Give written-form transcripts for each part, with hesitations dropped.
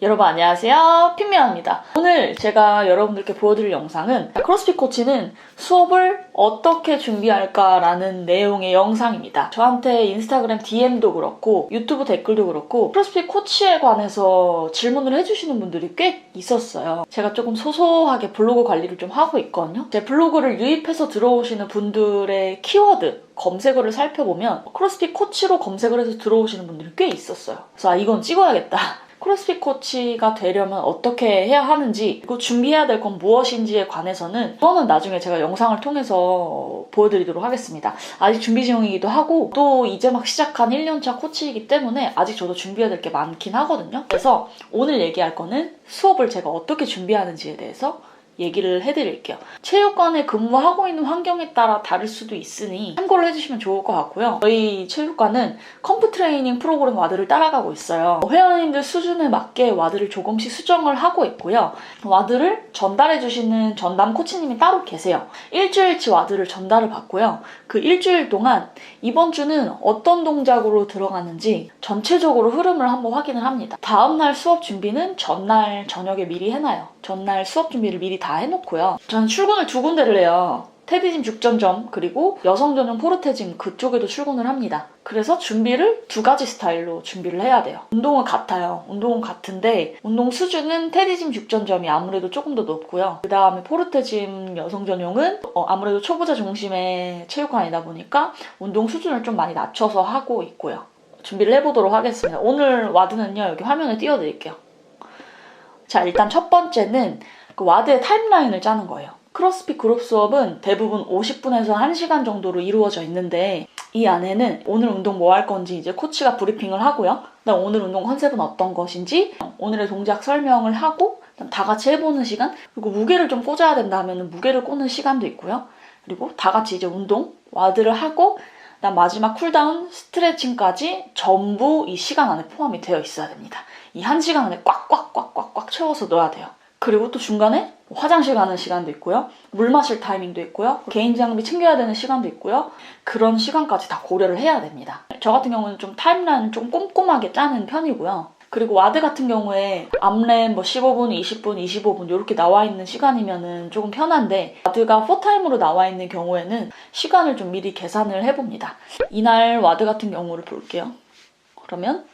여러분 안녕하세요, 핀미아입니다. 오늘 제가 여러분들께 보여드릴 영상은 크로스핏 코치는 수업을 어떻게 준비할까라는 내용의 영상입니다. 저한테 인스타그램 DM도 그렇고 유튜브 댓글도 그렇고 크로스핏 코치에 관해서 질문을 해주시는 분들이 꽤 있었어요. 제가 조금 소소하게 블로그 관리를 좀 하고 있거든요. 제 블로그를 유입해서 들어오시는 분들의 키워드 검색어를 살펴보면 크로스핏 코치로 검색을 해서 들어오시는 분들이 꽤 있었어요. 그래서 이건 찍어야겠다. 크로스핏 코치가 되려면 어떻게 해야 하는지, 그리고 준비해야 될 건 무엇인지에 관해서는 그거는 나중에 제가 영상을 통해서 보여드리도록 하겠습니다. 아직 준비 중이기도 하고 또 이제 막 시작한 1년차 코치이기 때문에 아직 저도 준비해야 될 게 많긴 하거든요. 그래서 오늘 얘기할 거는 수업을 제가 어떻게 준비하는지에 대해서 얘기를 해드릴게요. 체육관에 근무하고 있는 환경에 따라 다를 수도 있으니 참고를 해주시면 좋을 것 같고요. 저희 체육관은 컴프 트레이닝 프로그램 와드를 따라가고 있어요. 회원님들 수준에 맞게 와드를 조금씩 수정을 하고 있고요. 와드를 전달해주시는 전담 코치님이 따로 계세요. 일주일치 와드를 전달을 받고요. 그 일주일 동안 이번 주는 어떤 동작으로 들어가는지 전체적으로 흐름을 한번 확인을 합니다. 다음날 수업 준비는 전날 저녁에 미리 해놔요. 전날 수업 준비를 미리 다 해놓고요. 저는 출근을 2군데를 해요. 테디짐 죽전점 그리고 여성 전용 포르테짐 그쪽에도 출근을 합니다. 그래서 준비를 2가지 스타일로 준비를 해야 돼요. 운동은 같아요. 운동은 같은데 운동 수준은 테디짐 죽전점이 아무래도 조금 더 높고요. 그 다음에 포르테짐 여성 전용은 아무래도 초보자 중심의 체육관이다 보니까 운동 수준을 좀 많이 낮춰서 하고 있고요. 준비를 해보도록 하겠습니다. 오늘 와드는요, 여기 화면에 띄워드릴게요. 자, 일단 첫 번째는 그 와드의 타임라인을 짜는 거예요. 크로스핏 그룹 수업은 대부분 50분에서 1시간 정도로 이루어져 있는데 이 안에는 오늘 운동 뭐 할 건지 이제 코치가 브리핑을 하고요. 그다음 오늘 운동 컨셉은 어떤 것인지 오늘의 동작 설명을 하고 다 같이 해보는 시간, 그리고 무게를 좀 꽂아야 된다 하면 무게를 꽂는 시간도 있고요. 그리고 다 같이 이제 운동, 와드를 하고 그다음 마지막 쿨다운, 스트레칭까지 전부 이 시간 안에 포함이 되어 있어야 됩니다. 이 1시간 안에 꽉꽉꽉꽉꽉 채워서 넣어야 돼요. 그리고 또 중간에 화장실 가는 시간도 있고요. 물 마실 타이밍도 있고요. 개인 장비 챙겨야 되는 시간도 있고요. 그런 시간까지 다 고려를 해야 됩니다. 저 같은 경우는 좀 타임라인을 좀 꼼꼼하게 짜는 편이고요. 그리고 와드 같은 경우에 앞램 15분, 20분, 25분 이렇게 나와 있는 시간이면은 조금 편한데 와드가 4타임으로 나와 있는 경우에는 시간을 좀 미리 계산을 해봅니다. 이날 와드 같은 경우를 볼게요. 그러면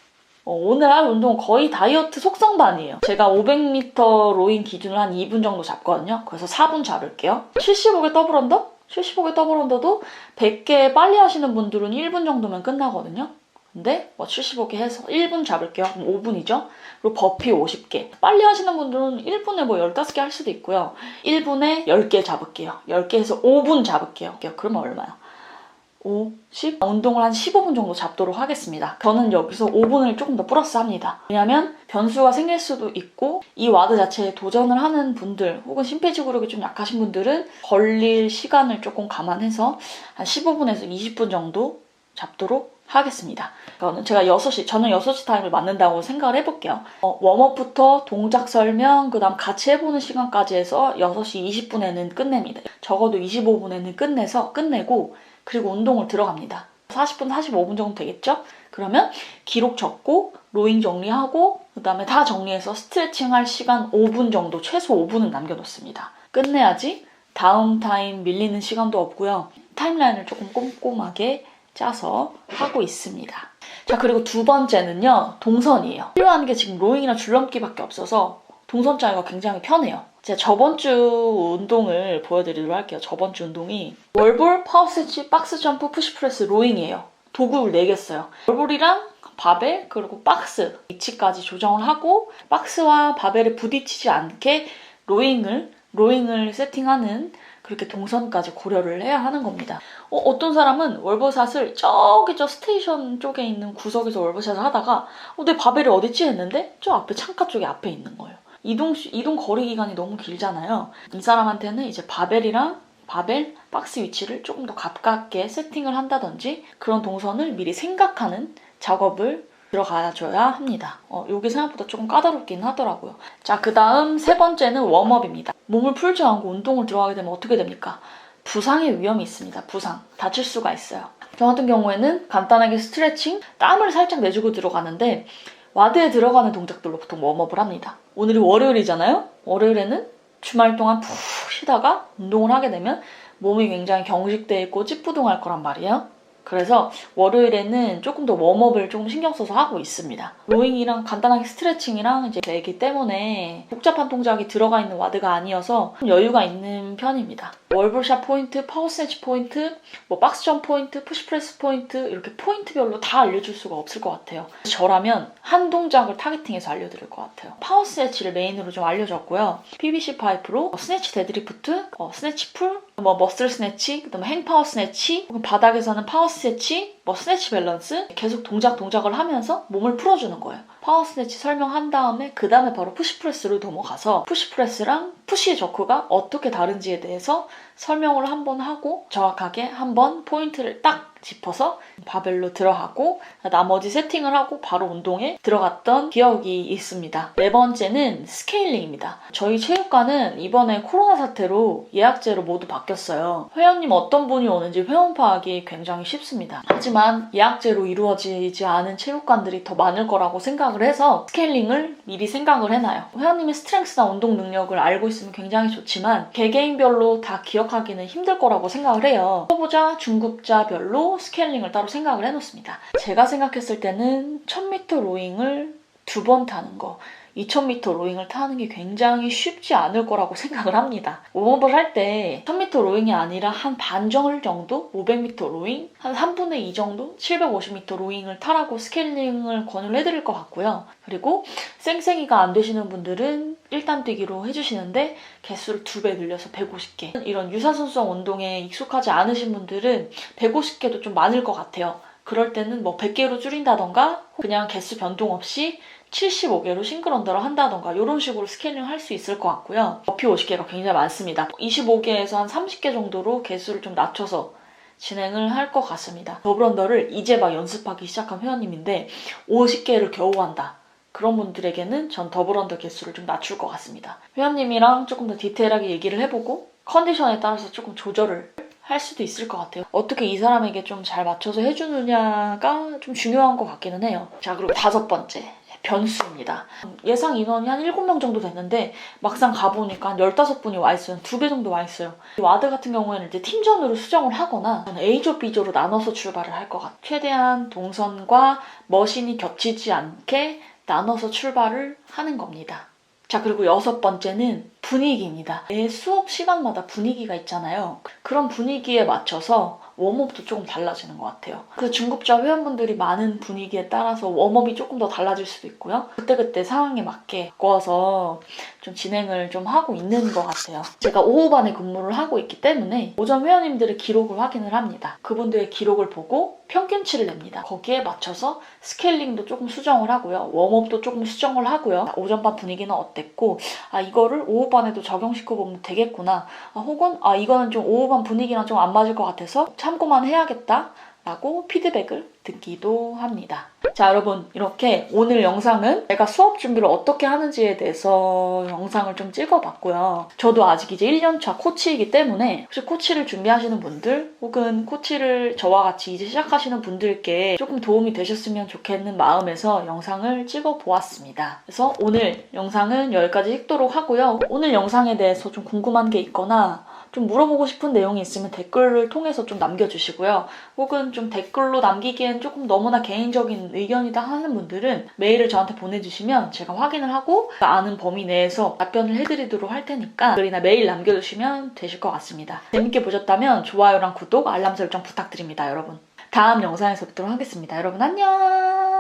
오늘 할 운동은 거의 다이어트 속성반이에요. 제가 500m 로잉 기준을 한 2분 정도 잡거든요. 그래서 4분 잡을게요. 75개 더블 언더? 75개 더블 언더도 100개 빨리 하시는 분들은 1분 정도면 끝나거든요. 근데 75개 해서 1분 잡을게요. 그럼 5분이죠. 그리고 버피 50개. 빨리 하시는 분들은 1분에 15개 할 수도 있고요. 1분에 10개 잡을게요. 10개 해서 5분 잡을게요. 그러면 얼마야? 5, 10? 운동을 한 15분 정도 잡도록 하겠습니다. 저는 여기서 5분을 조금 더 플러스 합니다. 왜냐면 변수가 생길 수도 있고 이 와드 자체에 도전을 하는 분들 혹은 심폐지구력이 좀 약하신 분들은 걸릴 시간을 조금 감안해서 한 15분에서 20분 정도 잡도록 하겠습니다. 그러니까 제가 저는 6시 타임을 맞는다고 생각을 해볼게요. 웜업부터 동작 설명, 그 다음 같이 해보는 시간까지 해서 6시 20분에는 끝냅니다. 적어도 25분에는 끝내고 그리고 운동을 들어갑니다. 40분, 45분 정도 되겠죠? 그러면 기록 적고 로잉 정리하고 그 다음에 다 정리해서 스트레칭 할 시간 5분 정도, 최소 5분은 남겨놓습니다. 끝내야지 다음 타임 밀리는 시간도 없고요. 타임라인을 조금 꼼꼼하게 짜서 하고 있습니다. 자, 그리고 두 번째는요, 동선이에요. 필요한 게 지금 로잉이나 줄넘기밖에 없어서 동선 짜기가 굉장히 편해요. 제가 저번 주 운동을 보여드리도록 할게요. 저번 주 운동이 월볼, 파워스치, 박스점프, 푸시프레스, 로잉이에요. 도구를 4개 써요. 월볼이랑 바벨, 그리고 박스 위치까지 조정을 하고 박스와 바벨에 부딪히지 않게 로잉을 세팅하는 그렇게 동선까지 고려를 해야 하는 겁니다. 어떤 사람은 월버샷을 저기 저 스테이션 쪽에 있는 구석에서 월버샷을 하다가 내 바벨이 어딨지 했는데 저 앞에 창가 쪽에 앞에 있는 거예요. 이동 거리 기간이 너무 길잖아요. 이 사람한테는 이제 바벨 박스 위치를 조금 더 가깝게 세팅을 한다든지 그런 동선을 미리 생각하는 작업을 들어가줘야 합니다. 이게 생각보다 조금 까다롭긴 하더라고요. 자, 그 다음 세 번째는 웜업입니다. 몸을 풀지 않고 운동을 들어가게 되면 어떻게 됩니까? 부상의 위험이 있습니다. 부상. 다칠 수가 있어요. 저 같은 경우에는 간단하게 스트레칭, 땀을 살짝 내주고 들어가는데 와드에 들어가는 동작들로 보통 웜업을 합니다. 오늘이 월요일이잖아요? 월요일에는 주말 동안 푹 쉬다가 운동을 하게 되면 몸이 굉장히 경직돼 있고 찌뿌둥할 거란 말이에요. 그래서 월요일에는 조금 더 웜업을 조금 신경 써서 하고 있습니다. 로잉이랑 간단하게 스트레칭이랑 이제 되기 때문에 복잡한 동작이 들어가 있는 와드가 아니어서 좀 여유가 있는 편입니다. 월볼샷 포인트, 파워 스네치 포인트, 뭐 박스점 포인트, 푸시프레스 포인트 이렇게 포인트별로 다 알려줄 수가 없을 것 같아요. 저라면 한 동작을 타겟팅해서 알려드릴 것 같아요. 파워 스네치를 메인으로 좀 알려줬고요. PVC 파이프로 스네치 데드리프트, 스네치 풀, 머슬 스네치, 그다음에 행 파워 스네치, 바닥에서는 파워 스네치, 스네치 밸런스 계속 동작을 하면서 몸을 풀어주는 거예요. 파워 스네치 설명한 다음에 그 다음에 바로 푸시프레스로 넘어가서 푸시프레스랑 푸시 저크가 어떻게 다른지에 대해서 설명을 한번 하고 정확하게 한번 포인트를 딱 짚어서 바벨로 들어가고 나머지 세팅을 하고 바로 운동에 들어갔던 기억이 있습니다. 네 번째는 스케일링입니다. 저희 체육관은 이번에 코로나 사태로 예약제로 모두 바뀌었어요. 회원님 어떤 분이 오는지 회원 파악이 굉장히 쉽습니다. 하지만 예약제로 이루어지지 않은 체육관들이 더 많을 거라고 생각을 해서 스케일링을 미리 생각을 해놔요. 회원님의 스트렝스나 운동 능력을 알고 있으면 굉장히 좋지만 개개인별로 다 기억하기는 힘들 거라고 생각을 해요. 초보자, 중급자별로 스케일링을 따로 생각을 해놓습니다. 제가 생각했을 때는 1000m 로잉을 2번 타는 거 2000m 로잉을 타는 게 굉장히 쉽지 않을 거라고 생각을 합니다. 웜업을 할 때 1000m 로잉이 아니라 한 반절 정도? 500m 로잉? 한 3분의 2 정도? 750m 로잉을 타라고 스케일링을 권유를 해드릴 것 같고요. 그리고 쌩쌩이가 안 되시는 분들은 1단 뛰기로 해주시는데 개수를 2배 늘려서 150개. 이런 유사선수성 운동에 익숙하지 않으신 분들은 150개도 좀 많을 것 같아요. 그럴 때는 100개로 줄인다던가 그냥 개수 변동 없이 75개로 싱글언더를 한다던가 이런 식으로 스케일링을 할 수 있을 것 같고요. 버피 50개가 굉장히 많습니다. 25개에서 한 30개 정도로 개수를 좀 낮춰서 진행을 할 것 같습니다. 더블언더를 이제 막 연습하기 시작한 회원님인데 50개를 겨우 한다. 그런 분들에게는 전 더블언더 개수를 좀 낮출 것 같습니다. 회원님이랑 조금 더 디테일하게 얘기를 해보고 컨디션에 따라서 조금 조절을 할 수도 있을 것 같아요. 어떻게 이 사람에게 좀 잘 맞춰서 해주느냐가 좀 중요한 것 같기는 해요. 자, 그리고 5번째. 변수입니다. 예상 인원이 한 7명 정도 됐는데 막상 가보니까 한 15분이 와 있어요. 2배 정도 와 있어요. 와드 같은 경우에는 이제 팀전으로 수정을 하거나 A조, B조로 나눠서 출발을 할 것 같아요. 최대한 동선과 머신이 겹치지 않게 나눠서 출발을 하는 겁니다. 자, 그리고 6번째는 분위기입니다. 매 수업 시간마다 분위기가 있잖아요. 그런 분위기에 맞춰서 웜업도 조금 달라지는 것 같아요. 그 중급자 회원분들이 많은 분위기에 따라서 웜업이 조금 더 달라질 수도 있고요. 그때그때 상황에 맞게 바꿔서 좀 진행을 좀 하고 있는 것 같아요. 제가 오후반에 근무를 하고 있기 때문에 오전 회원님들의 기록을 확인을 합니다. 그분들의 기록을 보고 평균치를 냅니다. 거기에 맞춰서 스케일링도 조금 수정을 하고요. 웜업도 조금 수정을 하고요. 오전반 분위기는 어땠고 이거를 오후반에도 적용시켜보면 되겠구나. 혹은 이거는 좀 오후반 분위기랑 좀 안 맞을 것 같아서 참고만 해야겠다 라고 피드백을 듣기도 합니다. 자, 여러분, 이렇게 오늘 영상은 제가 수업 준비를 어떻게 하는지에 대해서 영상을 좀 찍어봤고요. 저도 아직 이제 1년차 코치이기 때문에 혹시 코치를 준비하시는 분들 혹은 코치를 저와 같이 이제 시작하시는 분들께 조금 도움이 되셨으면 좋겠는 마음에서 영상을 찍어보았습니다. 그래서 오늘 영상은 여기까지 찍도록 하고요. 오늘 영상에 대해서 좀 궁금한 게 있거나 좀 물어보고 싶은 내용이 있으면 댓글을 통해서 좀 남겨주시고요. 혹은 좀 댓글로 남기기엔 조금 너무나 개인적인 의견이다 하는 분들은 메일을 저한테 보내주시면 제가 확인을 하고 아는 범위 내에서 답변을 해드리도록 할 테니까 글이나 메일 남겨주시면 되실 것 같습니다. 재밌게 보셨다면 좋아요랑 구독, 알람 설정 부탁드립니다, 여러분. 다음 영상에서 뵙도록 하겠습니다. 여러분 안녕!